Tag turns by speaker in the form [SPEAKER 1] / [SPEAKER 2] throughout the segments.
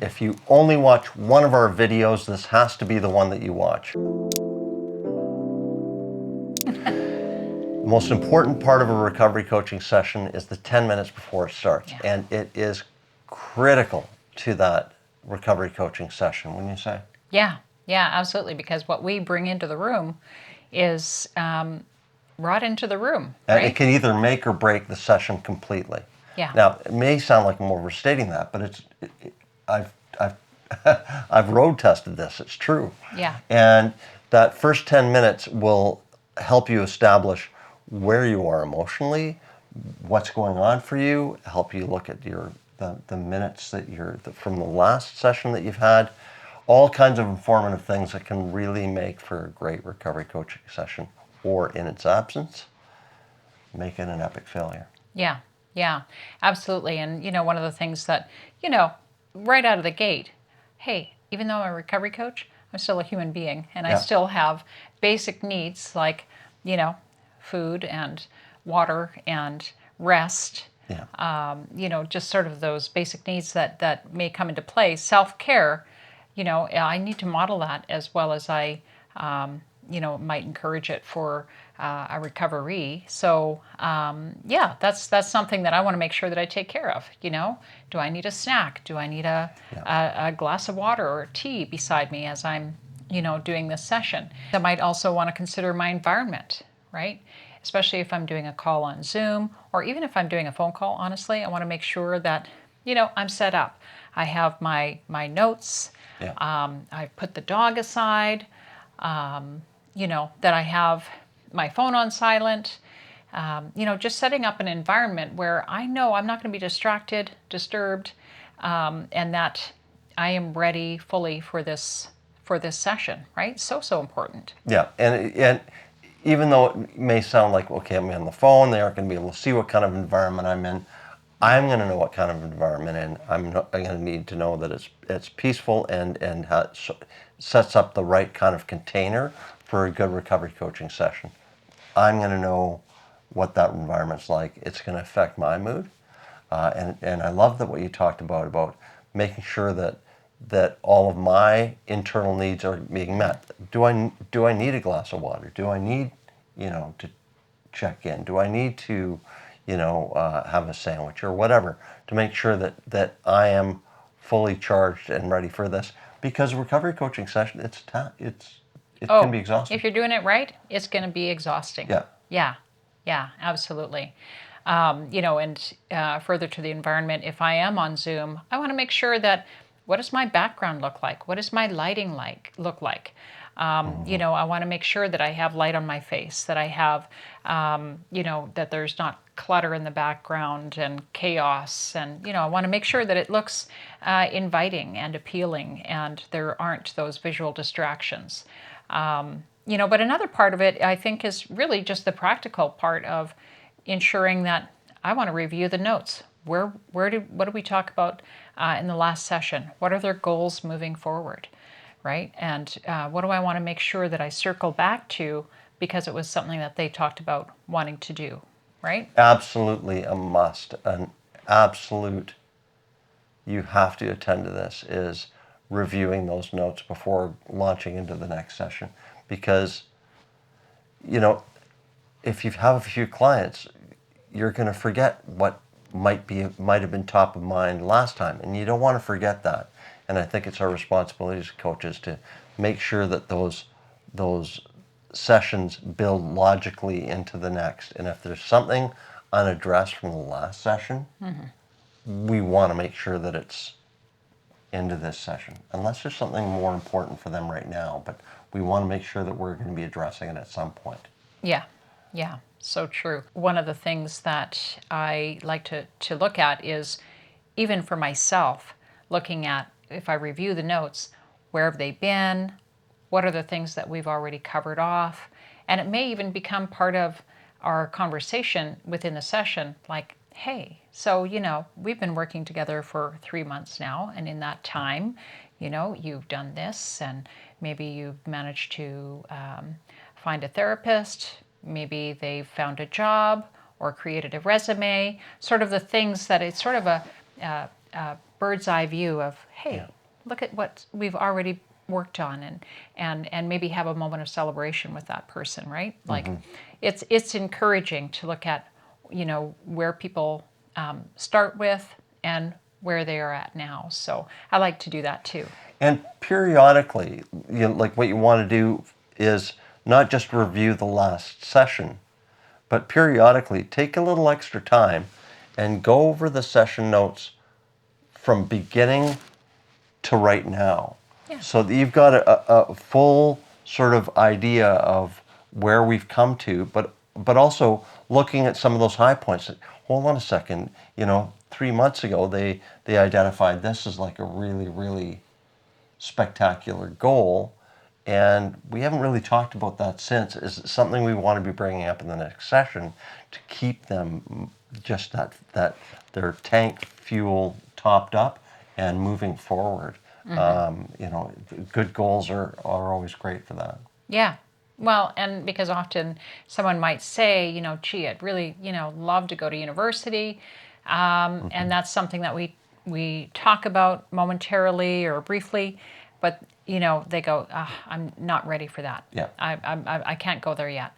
[SPEAKER 1] If you only watch one of our videos, this has to be the one that you watch. The most important part of a recovery coaching session is the 10 minutes before it starts.
[SPEAKER 2] Yeah.
[SPEAKER 1] And it is critical to that recovery coaching session, wouldn't you say?
[SPEAKER 2] Yeah, absolutely. Because what we bring into the room is brought into the room,
[SPEAKER 1] And it
[SPEAKER 2] right?
[SPEAKER 1] can either make or break the session completely.
[SPEAKER 2] Yeah.
[SPEAKER 1] Now, it may sound like I'm overstating that, but I've I've road tested this. It's true.
[SPEAKER 2] Yeah.
[SPEAKER 1] And that first 10 minutes will help you establish where you are emotionally, what's going on for you, help you look at the minutes that from the last session that you've had, all kinds of informative things that can really make for a great recovery coaching session, or in its absence, make it an epic failure.
[SPEAKER 2] Yeah, absolutely. And, one of the things that, right out of the gate, hey, even though I'm a recovery coach, I'm still a human being and I
[SPEAKER 1] Yeah.
[SPEAKER 2] still have basic needs like, food and water and rest.
[SPEAKER 1] Yeah.
[SPEAKER 2] Just sort of those basic needs that may come into play. Self-care, I need to model that as well as I, might encourage it for a recovery. So, that's something that I want to make sure that I take care of. Do I need a snack? Do I need a glass of water or tea beside me as I'm, doing this session? I might also want to consider my environment, right? Especially if I'm doing a call on Zoom or even if I'm doing a phone call, honestly, I want to make sure that, I'm set up. I have my notes.
[SPEAKER 1] Yeah.
[SPEAKER 2] I've put the dog aside, that I have my phone on silent, just setting up an environment where I know I'm not going to be distracted, disturbed, and that I am ready fully for this session, right? So important.
[SPEAKER 1] Yeah, and even though it may sound like, okay, I'm on the phone, they aren't going to be able to see what kind of environment I'm in. I'm going to know what kind of environment, and I'm going to need to know that it's peaceful and sets up the right kind of container for a good recovery coaching session. I'm going to know what that environment's like. It's going to affect my mood, and I love that what you talked about making sure that all of my internal needs are being met. Do I need a glass of water? Do I need to check in? Do I need to have a sandwich or whatever to make sure that I am fully charged and ready for this? Because a recovery coaching session, it can be exhausting.
[SPEAKER 2] If you're doing it right, it's going to be exhausting.
[SPEAKER 1] Yeah.
[SPEAKER 2] Yeah, absolutely. And further to the environment, if I am on Zoom, I want to make sure that what does my background look like? What does my lighting look like? I want to make sure that I have light on my face, that I have, that there's not clutter in the background and chaos. And, I want to make sure that it looks inviting and appealing and there aren't those visual distractions. But another part of it, I think, is really just the practical part of ensuring that I want to review the notes. What did we talk about in the last session? What are their goals moving forward, right? And what do I want to make sure that I circle back to because it was something that they talked about wanting to do, right?
[SPEAKER 1] Absolutely a must. An absolute, you have to attend to this, is reviewing those notes before launching into the next session. Because, if you have a few clients, you're going to forget what might have been top of mind last time, and you don't want to forget that. And I think it's our responsibility as coaches to make sure that those sessions build logically into the next. And if there's something unaddressed from the last session, we want to make sure that it's into this session, unless there's something more important for them right now. But we want to make sure that we're going to be addressing it at some point.
[SPEAKER 2] Yeah, so true. One of the things that I like to look at is, even for myself, looking at, if I review the notes, where have they been? What are the things that we've already covered off? And it may even become part of our conversation within the session, like, hey, so, we've been working together for 3 months now, and in that time, you've done this, and maybe you've managed to find a therapist, maybe they've found a job or created a resume, sort of the things that it's sort of a bird's eye view of, hey,
[SPEAKER 1] Yeah.
[SPEAKER 2] look at what we've already worked on, and maybe have a moment of celebration with that person, right? Like, it's encouraging to look at, where people start with and where they are at now. So I like to do that too.
[SPEAKER 1] And periodically, like what you want to do is not just review the last session, but periodically take a little extra time and go over the session notes from beginning to right now.
[SPEAKER 2] Yeah.
[SPEAKER 1] So that you've got a full sort of idea of where we've come to, but also looking at some of those high points. Like, hold on a second, 3 months ago they identified this as like a really, really spectacular goal, and we haven't really talked about that since. Is it something we want to be bringing up in the next session to keep them just that their tank fuel topped up and moving forward? Good goals are always great for that.
[SPEAKER 2] Yeah. Well, and because often someone might say, gee, I'd really, love to go to university. And that's something that we talk about momentarily or briefly, but, they go, I'm not ready for that.
[SPEAKER 1] Yeah.
[SPEAKER 2] I can't go there yet.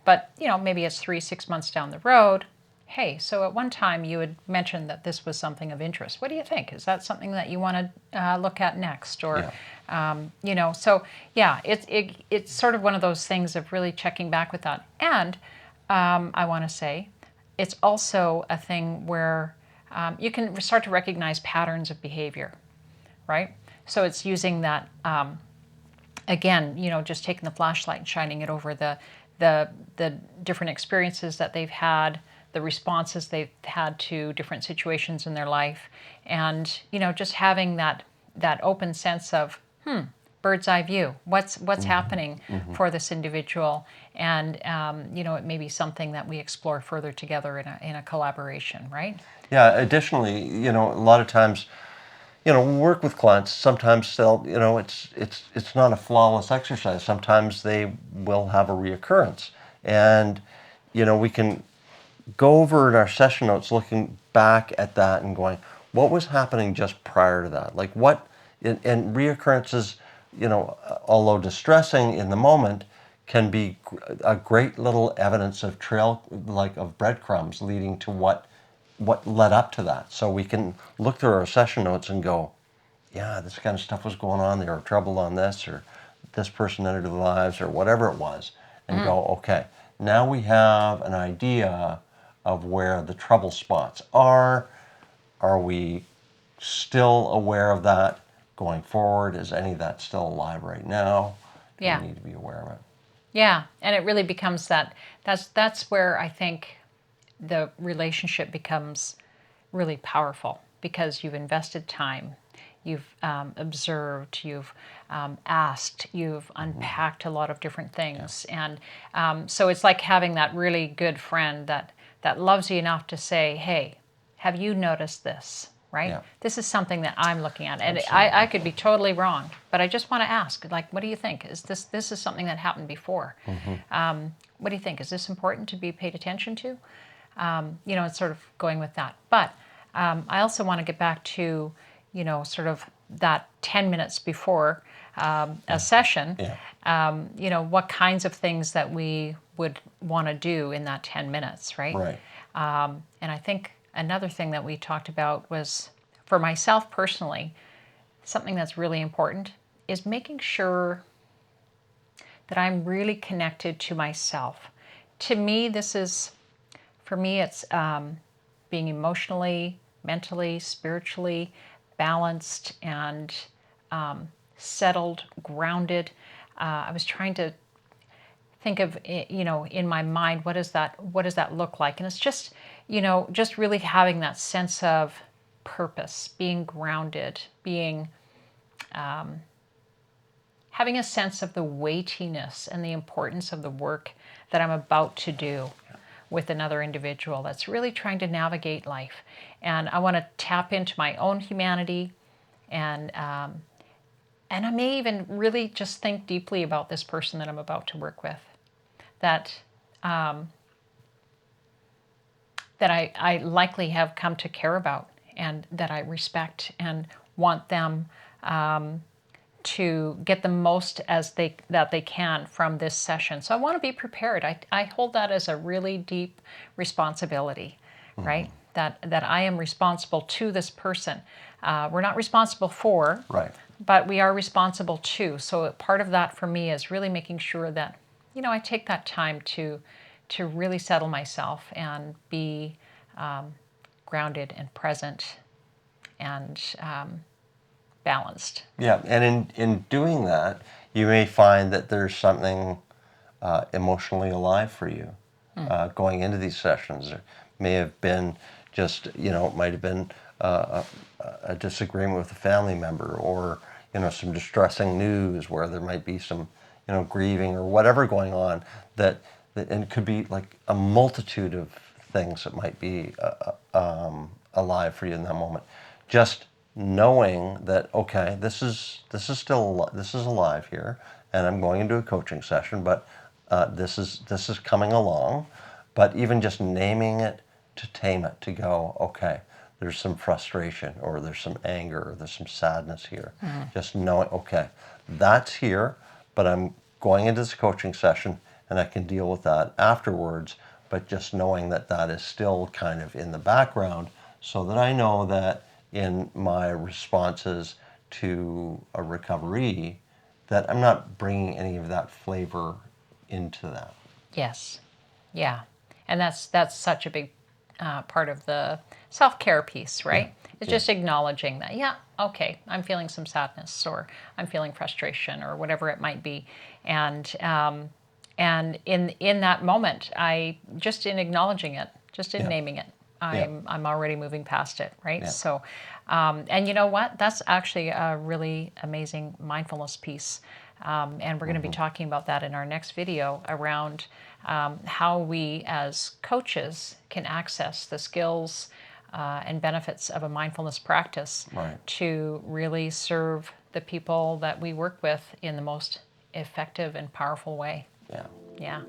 [SPEAKER 2] But, maybe it's 3-6 months down the road. Hey, so at one time you had mentioned that this was something of interest. What do you think? Is that something that you want to look at next? Or, so yeah, it's sort of one of those things of really checking back with that. And I want to say, it's also a thing where you can start to recognize patterns of behavior, right? So it's using that, again, just taking the flashlight and shining it over the different experiences that they've had, the responses they've had to different situations in their life, and just having that open sense of bird's eye view. What's happening for this individual, and it may be something that we explore further together in a collaboration, right?
[SPEAKER 1] Yeah. Additionally, a lot of times, work with clients. Sometimes they'll, it's not a flawless exercise. Sometimes they will have a reoccurrence, and we can go over in our session notes, looking back at that and going, what was happening just prior to that? Like what, and reoccurrences, although distressing in the moment, can be a great little evidence of trail, like of breadcrumbs leading to what led up to that. So we can look through our session notes and go, yeah, this kind of stuff was going on. They were troubled on this, or this person entered their lives, or whatever it was, and go, okay, now we have an idea of where the trouble spots are. Are we still aware of that going forward? Is any of that still alive right now? Do
[SPEAKER 2] Yeah.
[SPEAKER 1] we need to be aware of it?
[SPEAKER 2] Yeah, and it really becomes that's where I think the relationship becomes really powerful, because you've invested time, you've observed, you've asked, you've unpacked a lot of different things, and so it's like having that really good friend that loves you enough to say, hey, have you noticed this? Right?
[SPEAKER 1] Yeah.
[SPEAKER 2] This is something that I'm looking at, and
[SPEAKER 1] Absolutely.
[SPEAKER 2] I could be totally wrong, but I just want to ask, like, what do you think? Is this is something that happened before? What do you think? Is this important to be paid attention to? It's sort of going with that. But I also want to get back to, sort of that 10 minutes before a session.
[SPEAKER 1] Yeah.
[SPEAKER 2] What kinds of things that we would want to do in that 10 minutes, right?
[SPEAKER 1] Right.
[SPEAKER 2] And I think another thing that we talked about was, for myself personally, something that's really important is making sure that I'm really connected to myself. To me, it's being emotionally, mentally, spiritually balanced and settled, grounded. I was trying to think of, in my mind, what does that look like? And it's just, just really having that sense of purpose, being grounded, being having a sense of the weightiness and the importance of the work that I'm about to do with another individual that's really trying to navigate life. And I want to tap into my own humanity, and I may even really just think deeply about this person that I'm about to work with, that that I likely have come to care about and that I respect and want them to get the most that they can from this session. So I want to be prepared. I hold that as a really deep responsibility, right? That I am responsible to this person. We're not responsible for,
[SPEAKER 1] Right.
[SPEAKER 2] but we are responsible to. So part of that for me is really making sure that, I take that time to really settle myself and be grounded and present and balanced.
[SPEAKER 1] Yeah, and in doing that, you may find that there's something emotionally alive for you going into these sessions. There may have been just, it might have been a disagreement with a family member, or, some distressing news where there might be some, grieving or whatever going on and it could be like a multitude of things that might be alive for you in that moment. Just knowing that, okay, this is alive here, and I'm going into a coaching session, but this is coming along. But even just naming it, to tame it, to go, okay, there's some frustration, or there's some anger, or there's some sadness here. Just knowing, okay, that's here, but I'm going into this coaching session, and I can deal with that afterwards. But just knowing that that is still kind of in the background, so that I know that in my responses to a recovery, that I'm not bringing any of that flavor into that.
[SPEAKER 2] Yes. Yeah. And that's such a big part of the self-care piece, right? It's just acknowledging that, yeah, okay, I'm feeling some sadness, or I'm feeling frustration, or whatever it might be. And in that moment, in acknowledging it, just in naming it, I'm already moving past it, right?
[SPEAKER 1] Yeah.
[SPEAKER 2] So, and you know what? That's actually a really amazing mindfulness piece. And we're going to be talking about that in our next video around how we as coaches can access the skills and benefits of a mindfulness practice to really serve the people that we work with in the most effective and powerful way.
[SPEAKER 1] Yeah.
[SPEAKER 2] Yeah.